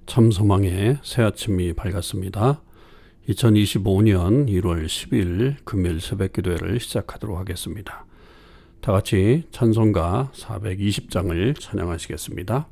참소망의 새아침이 밝았습니다. 2025년 1월 10일 금요일 새벽기도회를 시작하도록 하겠습니다. 다같이 찬송가 420장을 찬양하시겠습니다.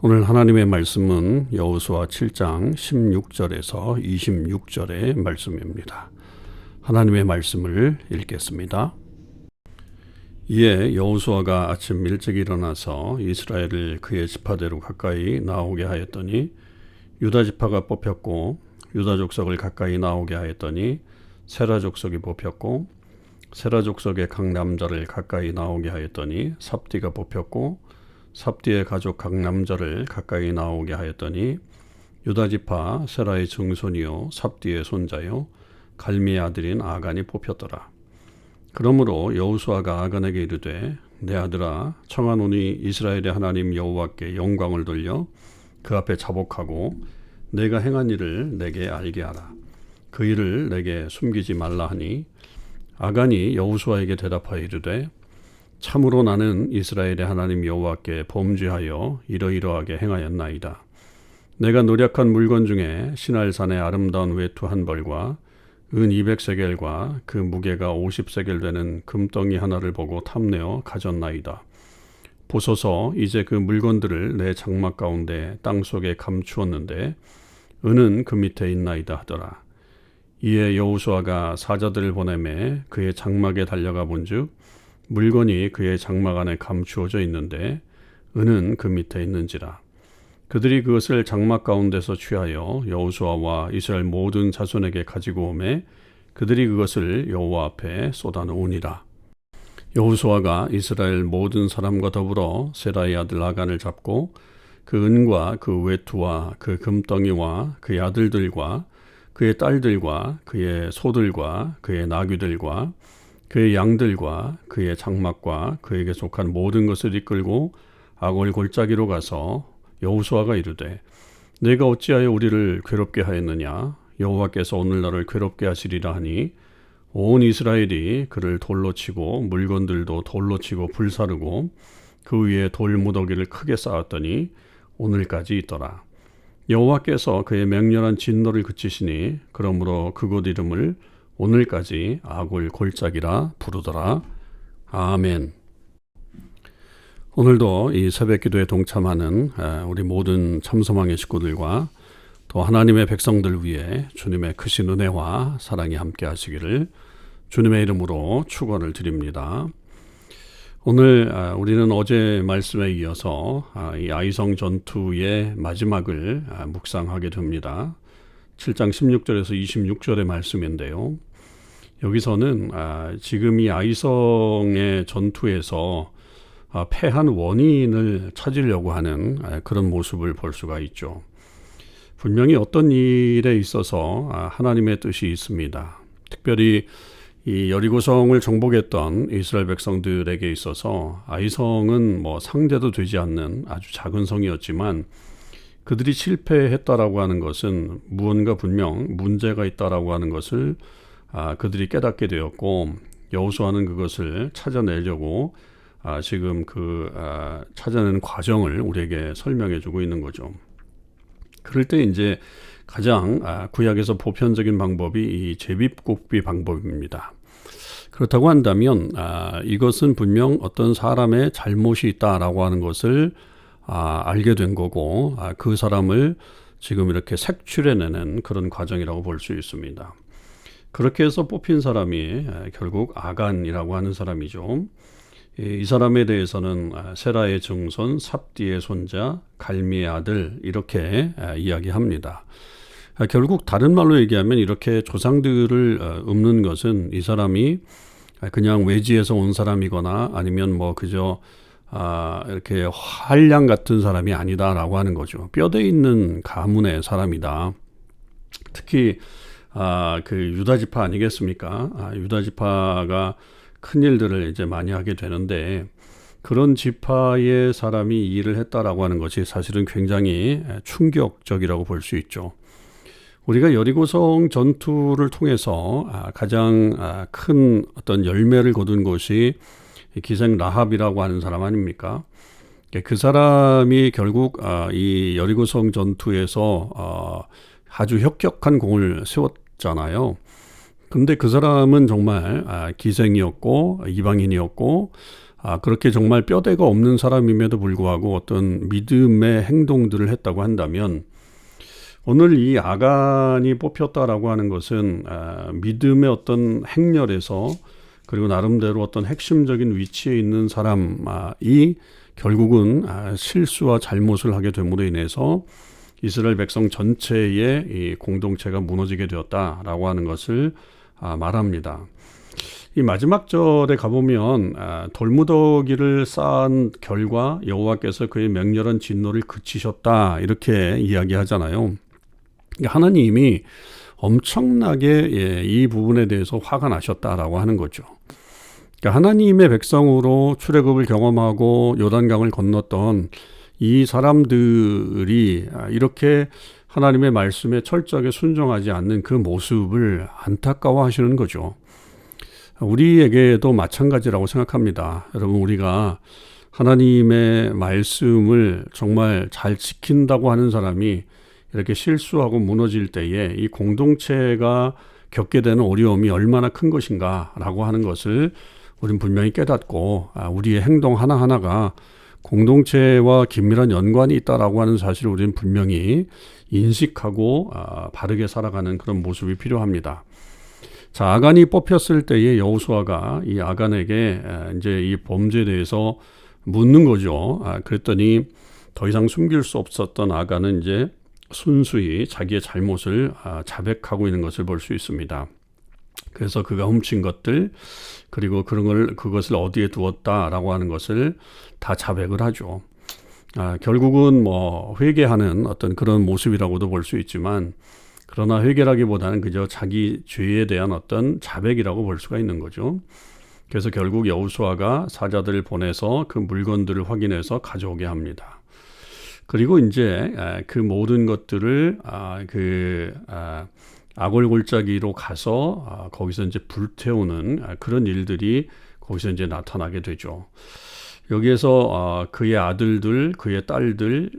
오늘 하나님의 말씀은 여호수아 7장 16절에서 26절의 말씀입니다. 하나님의 말씀을 읽겠습니다. 이에 여호수아가 아침 일찍 일어나서 이스라엘을 그의 지파대로 가까이 나오게 하였더니 유다 지파가 뽑혔고 유다 족속을 가까이 나오게 하였더니 세라 족속이 뽑혔고 세라 족속의 각 남자를 가까이 나오게 하였더니 삽디가 뽑혔고 삽디의 가족 각 남자를 가까이 나오게 하였더니 유다 지파 세라의 증손이요 삽디의 손자요 갈미의 아들인 아간이 뽑혔더라. 그러므로 여호수아가 아간에게 이르되 내 아들아 청하노니 이스라엘의 하나님 여호와께 영광을 돌려 그 앞에 자복하고 내가 행한 일을 내게 알게 하라. 그 일을 내게 숨기지 말라 하니 아간이 여호수아에게 대답하여 이르되 참으로 나는 이스라엘의 하나님 여호와께 범죄하여 이러이러하게 행하였나이다. 내가 노력한 물건 중에 시날산의 아름다운 외투 한 벌과 은 200세겔과 그 무게가 50세겔 되는 금덩이 하나를 보고 탐내어 가졌나이다. 보소서 이제 그 물건들을 내 장막 가운데 땅속에 감추었는데 은은 그 밑에 있나이다 하더라. 이에 여호수아가 사자들을 보내매 그의 장막에 달려가 본즉 물건이 그의 장막 안에 감추어져 있는데 은은 그 밑에 있는지라. 그들이 그것을 장막 가운데서 취하여 여호수아와 이스라엘 모든 자손에게 가지고 오매 그들이 그것을 여호와 앞에 쏟아놓으니라. 여호수아가 이스라엘 모든 사람과 더불어 세라의 아들 아간을 잡고 그 은과 그 외투와 그 금덩이와 그의 아들들과 그의 딸들과 그의 소들과 그의 나귀들과 그의 양들과 그의 장막과 그에게 속한 모든 것을 이끌고 아골 골짜기로 가서 여호수아가 이르되 내가 어찌하여 우리를 괴롭게 하였느냐. 여호와께서 오늘 너를 괴롭게 하시리라 하니 온 이스라엘이 그를 돌로 치고 물건들도 돌로 치고 불사르고 그 위에 돌 무더기를 크게 쌓았더니 오늘까지 있더라. 여호와께서 그의 맹렬한 진노를 그치시니 그러므로 그곳 이름을 오늘까지 아골 골짜기라 부르더라. 아멘. 오늘도 이 새벽 기도에 동참하는 우리 모든 참소망의 식구들과 또 하나님의 백성들 위해 주님의 크신 은혜와 사랑이 함께 하시기를 주님의 이름으로 축원을 드립니다. 오늘 우리는 어제 말씀에 이어서 이 아이성 전투의 마지막을 묵상하게 됩니다. 7장 16절에서 26절의 말씀인데요. 여기서는 지금 이 아이성의 전투에서 패한 원인을 찾으려고 하는 그런 모습을 볼 수가 있죠. 분명히 어떤 일에 있어서 하나님의 뜻이 있습니다. 특별히 이 여리고성을 정복했던 이스라엘 백성들에게 있어서 아이성은 상대도 되지 않는 아주 작은 성이었지만 그들이 실패했다라고 하는 것은 무언가 분명 문제가 있다라고 하는 것을 그들이 깨닫게 되었고 여호수아는 그것을 찾아내려고 지금 찾아내는 과정을 우리에게 설명해 주고 있는 거죠. 그럴 때 이제 가장 구약에서 보편적인 방법이 이 제비뽑기 방법입니다. 그렇다고 한다면 이것은 분명 어떤 사람의 잘못이 있다라고 하는 것을 알게 된 거고 그 사람을 지금 이렇게 색출해내는 그런 과정이라고 볼 수 있습니다. 그렇게 해서 뽑힌 사람이 결국 아간이라고 하는 사람이죠. 이 사람에 대해서는 세라의 증손, 삽디의 손자, 갈미의 아들 이렇게 이야기합니다. 결국 다른 말로 얘기하면 이렇게 조상들을 읊는 것은 이 사람이 그냥 외지에서 온 사람이거나 아니면 그저 이렇게 한량 같은 사람이 아니다라고 하는 거죠. 뼈대 있는 가문의 사람이다. 특히 그 유다 지파 아니겠습니까? 유다 지파가 큰 일들을 이제 많이 하게 되는데 그런 지파의 사람이 이 일을 했다라고 하는 것이 사실은 굉장히 충격적이라고 볼 수 있죠. 우리가 여리고성 전투를 통해서 가장 큰 어떤 열매를 거둔 것이 기생 라합이라고 하는 사람 아닙니까? 그 사람이 결국 이 여리고성 전투에서 아주 혁혁한 공을 세웠잖아요. 근데 그 사람은 정말 기생이었고 이방인이었고 그렇게 정말 뼈대가 없는 사람임에도 불구하고 어떤 믿음의 행동들을 했다고 한다면 오늘 이 아간이 뽑혔다라고 하는 것은 믿음의 어떤 행렬에서 그리고 나름대로 어떤 핵심적인 위치에 있는 사람이 결국은 실수와 잘못을 하게 됨으로 인해서 이스라엘 백성 전체의 이 공동체가 무너지게 되었다라고 하는 것을 말합니다. 이 마지막 절에 가보면 돌무더기를 쌓은 결과 여호와께서 그의 맹렬한 진노를 그치셨다 이렇게 이야기하잖아요. 하나님이 엄청나게 이 부분에 대해서 화가 나셨다라고 하는 거죠. 그러니까 하나님의 백성으로 출애굽을 경험하고 요단강을 건넜던 이 사람들이 이렇게 하나님의 말씀에 철저하게 순종하지 않는 그 모습을 안타까워하시는 거죠. 우리에게도 마찬가지라고 생각합니다. 여러분, 우리가 하나님의 말씀을 정말 잘 지킨다고 하는 사람이 이렇게 실수하고 무너질 때에 이 공동체가 겪게 되는 어려움이 얼마나 큰 것인가라고 하는 것을 우리는 분명히 깨닫고 우리의 행동 하나하나가 공동체와 긴밀한 연관이 있다라고 하는 사실을 우리는 분명히 인식하고 바르게 살아가는 그런 모습이 필요합니다. 자, 아간이 뽑혔을 때에 여호수아가 이 아간에게 이제 이 범죄에 대해서 묻는 거죠. 그랬더니 더 이상 숨길 수 없었던 아간은 이제 순수히 자기의 잘못을 자백하고 있는 것을 볼 수 있습니다. 그래서 그가 훔친 것들 그리고 그것을 어디에 두었다라고 하는 것을 다 자백을 하죠. 결국은 회개하는 어떤 그런 모습이라고도 볼 수 있지만 그러나 회개라기보다는 그저 자기 죄에 대한 어떤 자백이라고 볼 수가 있는 거죠. 그래서 결국 여호수아가 사자들을 보내서 그 물건들을 확인해서 가져오게 합니다. 그리고 이제 그 모든 것들을 아골골짜기로 가서 거기서 이제 불태우는 그런 일들이 거기서 이제 나타나게 되죠. 여기에서 그의 아들들, 그의 딸들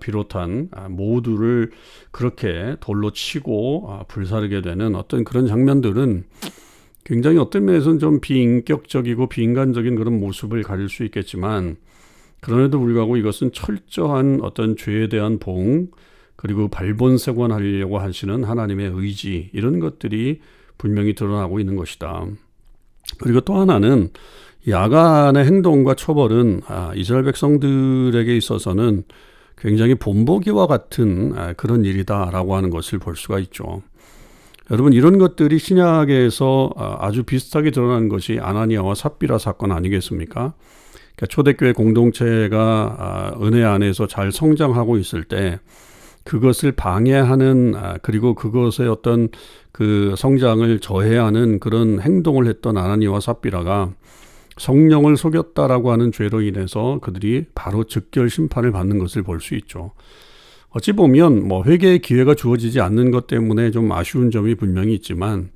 비롯한 모두를 그렇게 돌로 치고 불사르게 되는 어떤 그런 장면들은 굉장히 어떤 면에서는 좀 비인격적이고 비인간적인 그런 모습을 가질 수 있겠지만, 그럼에도 불구하고 이것은 철저한 어떤 죄에 대한 보응, 그리고 발본색원하려고 하시는 하나님의 의지, 이런 것들이 분명히 드러나고 있는 것이다. 그리고 또 하나는 이 아간의 행동과 처벌은 이스라엘 백성들에게 있어서는 굉장히 본보기와 같은 그런 일이다라고 하는 것을 볼 수가 있죠. 여러분, 이런 것들이 신약에서 아주 비슷하게 드러나는 것이 아나니아와 삽비라 사건 아니겠습니까? 그러니까 초대교회 공동체가 은혜 안에서 잘 성장하고 있을 때 그것을 방해하는, 그리고 그것의 어떤 그 성장을 저해하는 그런 행동을 했던 아나니아와 삽비라가 성령을 속였다라고 하는 죄로 인해서 그들이 바로 즉결 심판을 받는 것을 볼 수 있죠. 어찌 보면 회개의 기회가 주어지지 않는 것 때문에 좀 아쉬운 점이 분명히 있지만,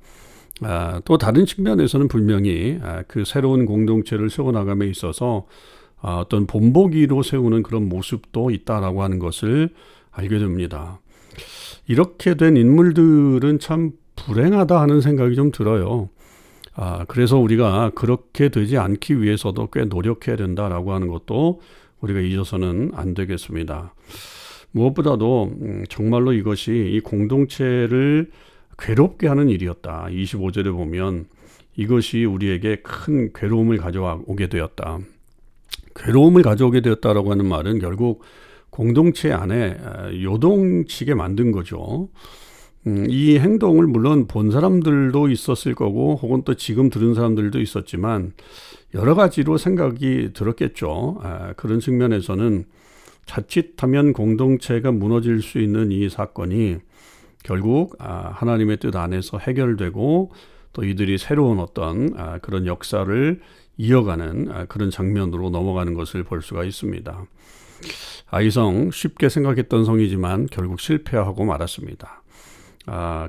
또 다른 측면에서는 분명히 그 새로운 공동체를 세워나감에 있어서 어떤 본보기로 세우는 그런 모습도 있다라고 하는 것을 알게 됩니다. 이렇게 된 인물들은 참 불행하다 하는 생각이 좀 들어요. 그래서 우리가 그렇게 되지 않기 위해서도 꽤 노력해야 된다라고 하는 것도 우리가 잊어서는 안 되겠습니다. 무엇보다도 정말로 이것이 이 공동체를 괴롭게 하는 일이었다. 25절에 보면 이것이 우리에게 큰 괴로움을 가져오게 되었다. 괴로움을 가져오게 되었다라고 하는 말은 결국 공동체 안에 요동치게 만든 거죠. 이 행동을 물론 본 사람들도 있었을 거고 혹은 또 지금 들은 사람들도 있었지만 여러 가지로 생각이 들었겠죠. 그런 측면에서는 자칫하면 공동체가 무너질 수 있는 이 사건이 결국 하나님의 뜻 안에서 해결되고 또 이들이 새로운 어떤 그런 역사를 이어가는 그런 장면으로 넘어가는 것을 볼 수가 있습니다. 아이성, 쉽게 생각했던 성이지만 결국 실패하고 말았습니다.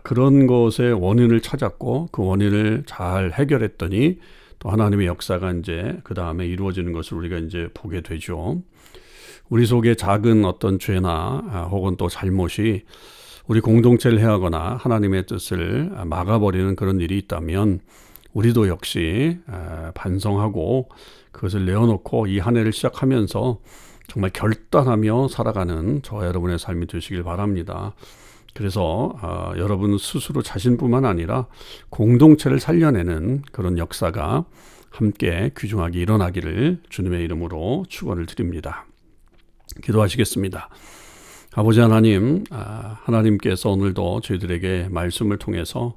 그런 것의 원인을 찾았고 그 원인을 잘 해결했더니 또 하나님의 역사가 이제 그 다음에 이루어지는 것을 우리가 이제 보게 되죠. 우리 속에 작은 어떤 죄나 혹은 또 잘못이 우리 공동체를 해하거나 하나님의 뜻을 막아버리는 그런 일이 있다면 우리도 역시 반성하고 그것을 내어놓고 이 한 해를 시작하면서 정말 결단하며 살아가는 저와 여러분의 삶이 되시길 바랍니다. 그래서 여러분 스스로 자신뿐만 아니라 공동체를 살려내는 그런 역사가 함께 귀중하게 일어나기를 주님의 이름으로 축원을 드립니다. 기도하시겠습니다. 아버지 하나님, 하나님께서 오늘도 저희들에게 말씀을 통해서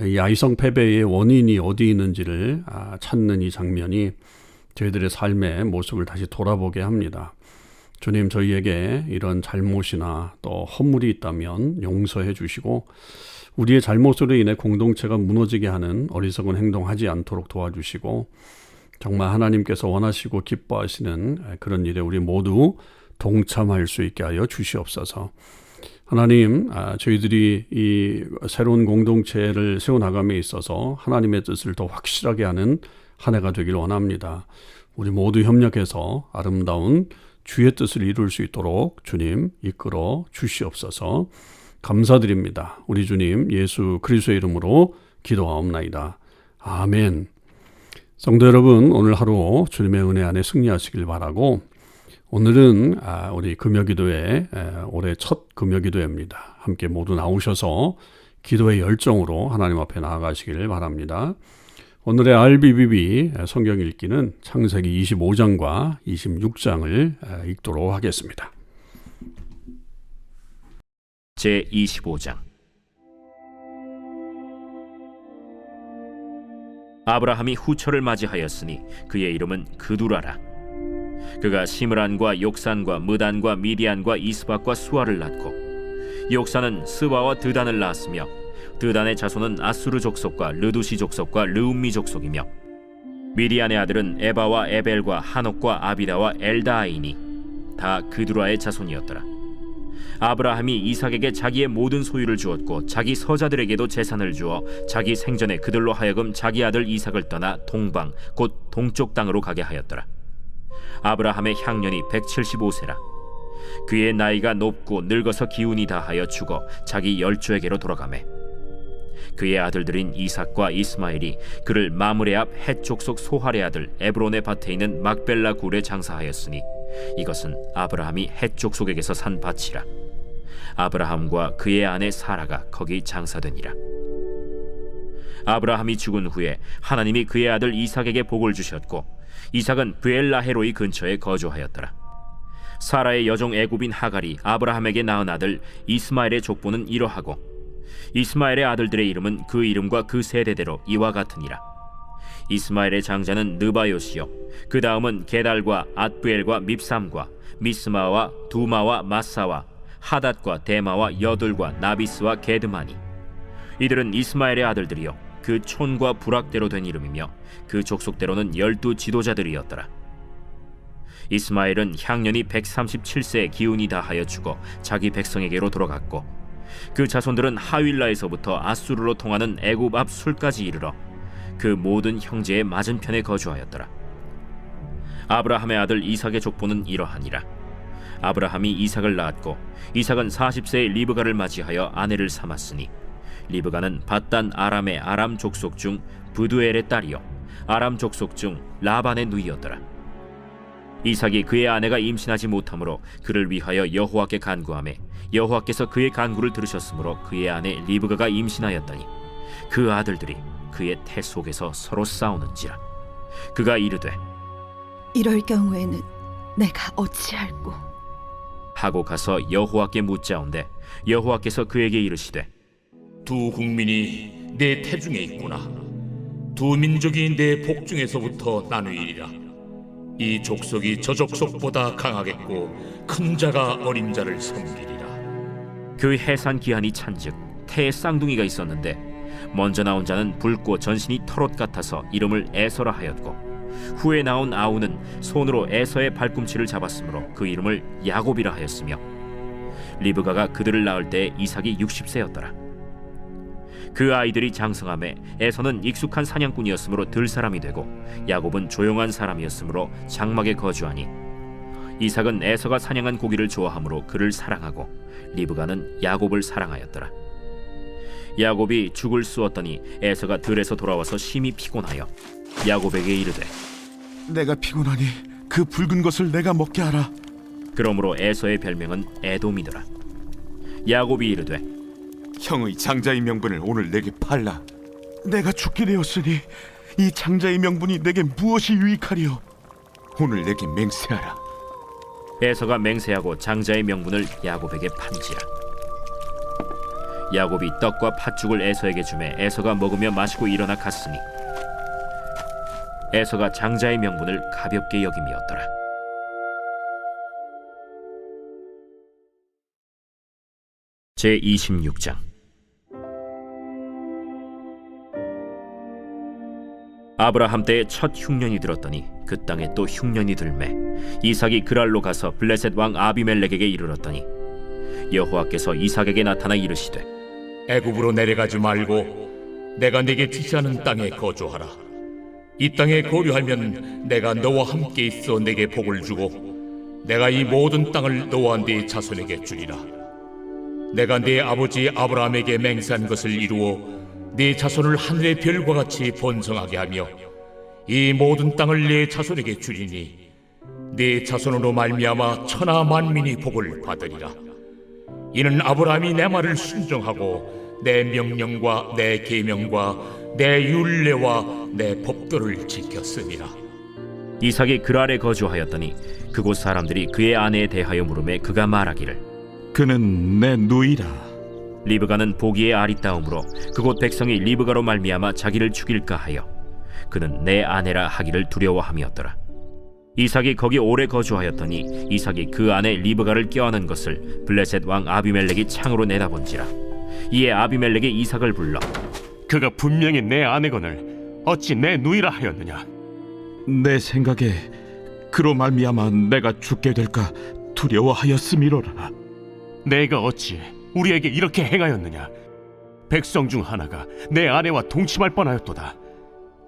이 아이성 패배의 원인이 어디 있는지를 찾는 이 장면이 저희들의 삶의 모습을 다시 돌아보게 합니다. 주님, 저희에게 이런 잘못이나 또 허물이 있다면 용서해 주시고 우리의 잘못으로 인해 공동체가 무너지게 하는 어리석은 행동하지 않도록 도와주시고 정말 하나님께서 원하시고 기뻐하시는 그런 일에 우리 모두 동참할 수 있게 하여 주시옵소서. 하나님, 저희들이 이 새로운 공동체를 세워나감에 있어서 하나님의 뜻을 더 확실하게 하는 한 해가 되길 원합니다. 우리 모두 협력해서 아름다운 주의 뜻을 이룰 수 있도록 주님 이끌어 주시옵소서. 감사드립니다. 우리 주님 예수 그리스도의 이름으로 기도하옵나이다. 아멘. 성도 여러분, 오늘 하루 주님의 은혜 안에 승리하시길 바라고, 오늘은 우리 금요기도회 올해 첫 금요기도회입니다. 함께 모두 나오셔서 기도의 열정으로 하나님 앞에 나아가시길 바랍니다. 오늘의 RBBB 성경 읽기는 창세기 25장과 26장을 읽도록 하겠습니다. 제25장. 아브라함이 후처를 맞이하였으니 그의 이름은 그두라라. 그가 시므란과 욕산과 무단과 미디안과 이스박과 수아를 낳고, 욕산은 스와와 드단을 낳았으며 드단의 자손은 아수르 족속과 르두시 족속과 르움미 족속이며, 미디안의 아들은 에바와 에벨과 한옥과 아비다와 엘다아이니 다 그두라의 자손이었더라. 아브라함이 이삭에게 자기의 모든 소유를 주었고 자기 서자들에게도 재산을 주어 자기 생전에 그들로 하여금 자기 아들 이삭을 떠나 동방 곧 동쪽 땅으로 가게 하였더라. 아브라함의 향년이 175세라. 그의 나이가 높고 늙어서 기운이 다하여 죽어 자기 열조에게로 돌아가매 그의 아들들인 이삭과 이스마엘이 그를 마므레 앞 헷 족속 소할의 아들 에브론의 밭에 있는 막벨라 굴에 장사하였으니 이것은 아브라함이 헷 족속에게서 산 밭이라. 아브라함과 그의 아내 사라가 거기 장사되니라. 아브라함이 죽은 후에 하나님이 그의 아들 이삭에게 복을 주셨고 이삭은 브엘라헤로이 근처에 거주하였더라. 사라의 여종 애굽인 하갈이 아브라함에게 낳은 아들 이스마엘의 족보는 이러하고 이스마엘의 아들들의 이름은 그 이름과 그 세대대로 이와 같으니라. 이스마엘의 장자는 느바요시요 그 다음은 게달과 앗브엘과 밉삼과 미스마와 두마와 마사와 하닷과 데마와 여둘과 나비스와 게드마니. 이들은 이스마엘의 아들들이요 그 촌과 부락대로 된 이름이며 그 족속대로는 12 지도자들이었더라. 이스마엘은 향년이 137세에 기운이 다하여 죽어 자기 백성에게로 돌아갔고 그 자손들은 하윌라에서부터 아수르로 통하는 애굽 앞 술까지 이르러 그 모든 형제의 맞은편에 거주하였더라. 아브라함의 아들 이삭의 족보는 이러하니라. 아브라함이 이삭을 낳았고 이삭은 40세에 리브가를 맞이하여 아내를 삼았으니 리브가는 밧단 아람의 아람 족속 중 부두엘의 딸이요 아람 족속 중 라반의 누이였더라. 이삭이 그의 아내가 임신하지 못하므로 그를 위하여 여호와께 간구하매 여호와께서 그의 간구를 들으셨으므로 그의 아내 리브가가 임신하였더니 그 아들들이 그의 태 속에서 서로 싸우는지라. 그가 이르되 이럴 경우에는 내가 어찌할꼬? 하고 가서 여호와께 묻자온데 여호와께서 그에게 이르시되 두 국민이 내 태중에 있구나. 두 민족이 내 복중에서부터 나누이리라. 이 족속이 저 족속보다 강하겠고 큰 자가 어린 자를 섬기리라. 그 해산 기한이 찬즉 태에 쌍둥이가 있었는데 먼저 나온 자는 붉고 전신이 털옷 같아서 이름을 에서라 하였고 후에 나온 아우는 손으로 에서의 발꿈치를 잡았으므로 그 이름을 야곱이라 하였으며 리브가가 그들을 낳을 때 이삭이 60세였더라. 그 아이들이 장성함에 에서는 익숙한 사냥꾼이었으므로 들 사람이 되고 야곱은 조용한 사람이었으므로 장막에 거주하니 이삭은 에서가 사냥한 고기를 좋아하므로 그를 사랑하고 리브가는 야곱을 사랑하였더라. 야곱이 죽을 쑤었더니 에서가 들에서 돌아와서 심히 피곤하여 야곱에게 이르되 내가 피곤하니 그 붉은 것을 내가 먹게 하라. 그러므로 에서의 별명은 에돔이더라. 야곱이 이르되 형의 장자의 명분을 오늘 내게 팔라. 내가 죽게 되었으니 이 장자의 명분이 내게 무엇이 유익하리요? 오늘 내게 맹세하라. 에서가 맹세하고 장자의 명분을 야곱에게 판지라. 야곱이 떡과 팥죽을 에서에게 주매 에서가 먹으며 마시고 일어나 갔으니 에서가 장자의 명분을 가볍게 여김이었더라. 제26장. 아브라함 때에 첫 흉년이 들었더니 그 땅에 또 흉년이 들매 이삭이 그랄로 가서 블레셋 왕 아비멜렉에게 이르렀더니 여호와께서 이삭에게 나타나 이르시되 애굽으로 내려가지 말고 내가 네게 지시하는 땅에 거주하라. 이 땅에 거류하면 내가 너와 함께 있어 내게 복을 주고 내가 이 모든 땅을 너와 네 자손에게 주리라. 내가 네 아버지 아브라함에게 맹세한 것을 이루어 네 자손을 하늘의 별과 같이 번성하게 하며 이 모든 땅을 네 자손에게 주리니 네 자손으로 말미암아 천하 만민이 복을 받으리라. 이는 아브라함이 내 말을 순종하고 내 명령과 내 계명과 내 율례와 내 법도를 지켰음이라. 이삭이 그랄에 거주하였더니 그곳 사람들이 그의 아내에 대하여 물으매 그가 말하기를 그는 내 누이라. 리브가는 보기에 아리따움으로 그곳 백성이 리브가로 말미암아 자기를 죽일까 하여 그는 내 아내라 하기를 두려워함이었더라. 이삭이 거기 오래 거주하였더니 이삭이 그 아내 리브가를 껴안은 것을 블레셋 왕 아비멜렉이 창으로 내다본지라. 이에 아비멜렉이 이삭을 불러 그가 분명히 내 아내거늘 어찌 내 누이라 하였느냐? 내 생각에 그로 말미암아 내가 죽게 될까 두려워하였음이로라. 내가 어찌 우리에게 이렇게 행하였느냐? 백성 중 하나가 내 아내와 동침할 뻔하였도다.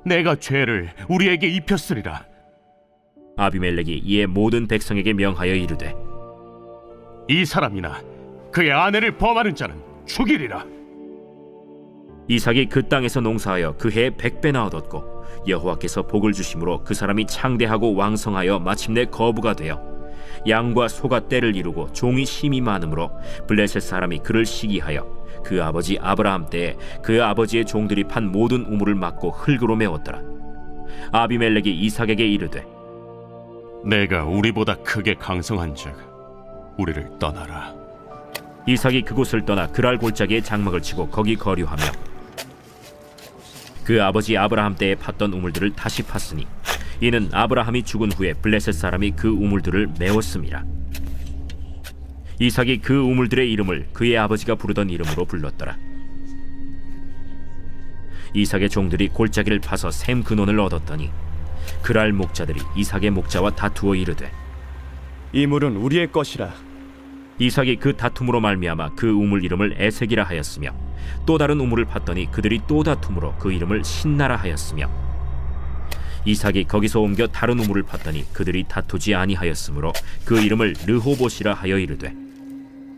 내가 죄를 우리에게 입혔으리라. 아비멜렉이 이에 모든 백성에게 명하여 이르되 이 사람이나 그의 아내를 범하는 자는 죽이리라. 이삭이 그 땅에서 농사하여 그 해에 100배나 얻었고 여호와께서 복을 주심으로 그 사람이 창대하고 왕성하여 마침내 거부가 되어 양과 소가 떼를 이루고 종이 심이 많으므로 블레셋 사람이 그를 시기하여 그 아버지 아브라함 때에 그 아버지의 종들이 판 모든 우물을 막고 흙으로 메웠더라. 아비멜렉이 이삭에게 이르되 내가 우리보다 크게 강성한즉 우리를 떠나라. 이삭이 그곳을 떠나 그랄 골짜기에 장막을 치고 거기 거류하며 그 아버지 아브라함 때에 팠던 우물들을 다시 팠으니 이는 아브라함이 죽은 후에 블레셋 사람이 그 우물들을 메웠음이라. 이삭이 그 우물들의 이름을 그의 아버지가 부르던 이름으로 불렀더라. 이삭의 종들이 골짜기를 파서 샘 근원을 얻었더니 그랄 목자들이 이삭의 목자와 다투어 이르되 이 물은 우리의 것이라. 이삭이 그 다툼으로 말미암아 그 우물 이름을 에색이라 하였으며 또 다른 우물을 팠더니 그들이 또 다툼으로 그 이름을 신나라 하였으며 이삭이 거기서 옮겨 다른 우물을 팠더니 그들이 다투지 아니하였으므로 그 이름을 르호봇이라 하여 이르되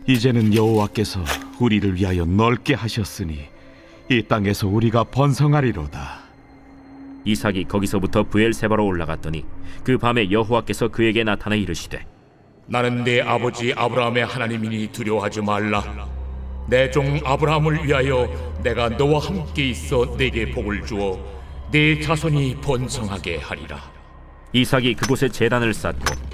이제는 여호와께서 우리를 위하여 넓게 하셨으니 이 땅에서 우리가 번성하리로다. 이삭이 거기서부터 브엘세바로 올라갔더니 그 밤에 여호와께서 그에게 나타나 이르시되 나는 내 아버지 아브라함의 하나님이니 두려워하지 말라. 내 종 아브라함을 위하여 내가 너와 함께 있어 내게 복을 주어 내 자손이 번성하게 하리라. 이삭이 그곳에 제단을 쌓고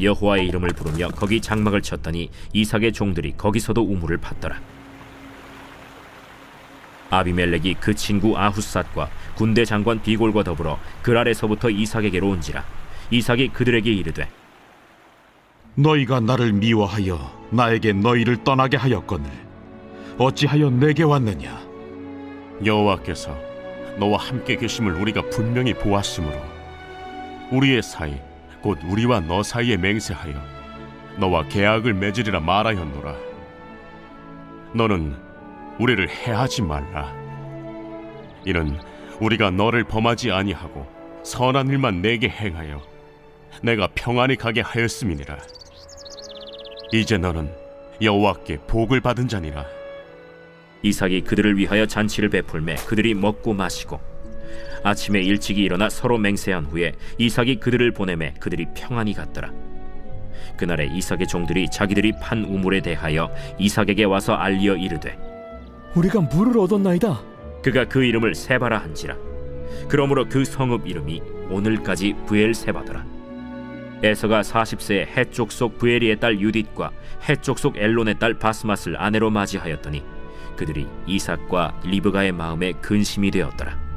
여호와의 이름을 부르며 거기 장막을 쳤더니 이삭의 종들이 거기서도 우물을 팠더라. 아비멜렉이 그 친구 아후삿과 군대 장관 비골과 더불어 그랄에서부터 이삭에게로 온지라. 이삭이 그들에게 이르되 너희가 나를 미워하여 나에게 너희를 떠나게 하였거늘 어찌하여 내게 왔느냐? 여호와께서 너와 함께 계심을 우리가 분명히 보았으므로 우리의 사이 곧 우리와 너 사이에 맹세하여 너와 계약을 맺으리라 말하였노라. 너는 우리를 해하지 말라. 이는 우리가 너를 범하지 아니하고 선한 일만 내게 행하여 내가 평안히 가게 하였음이니라. 이제 너는 여호와께 복을 받은 자니라. 이삭이 그들을 위하여 잔치를 베풀매 그들이 먹고 마시고 아침에 일찍이 일어나 서로 맹세한 후에 이삭이 그들을 보내매 그들이 평안히 갔더라. 그날에 이삭의 종들이 자기들이 판 우물에 대하여 이삭에게 와서 알리어 이르되 우리가 물을 얻었나이다. 그가 그 이름을 세바라 한지라. 그러므로 그 성읍 이름이 오늘까지 브엘세바더라. 에서가 40세에 해쪽 속 브에리의 딸 유딧과 해쪽 속 엘론의 딸 바스맛을 아내로 맞이하였더니 그들이 이삭과 리브가의 마음에 근심이 되었더라.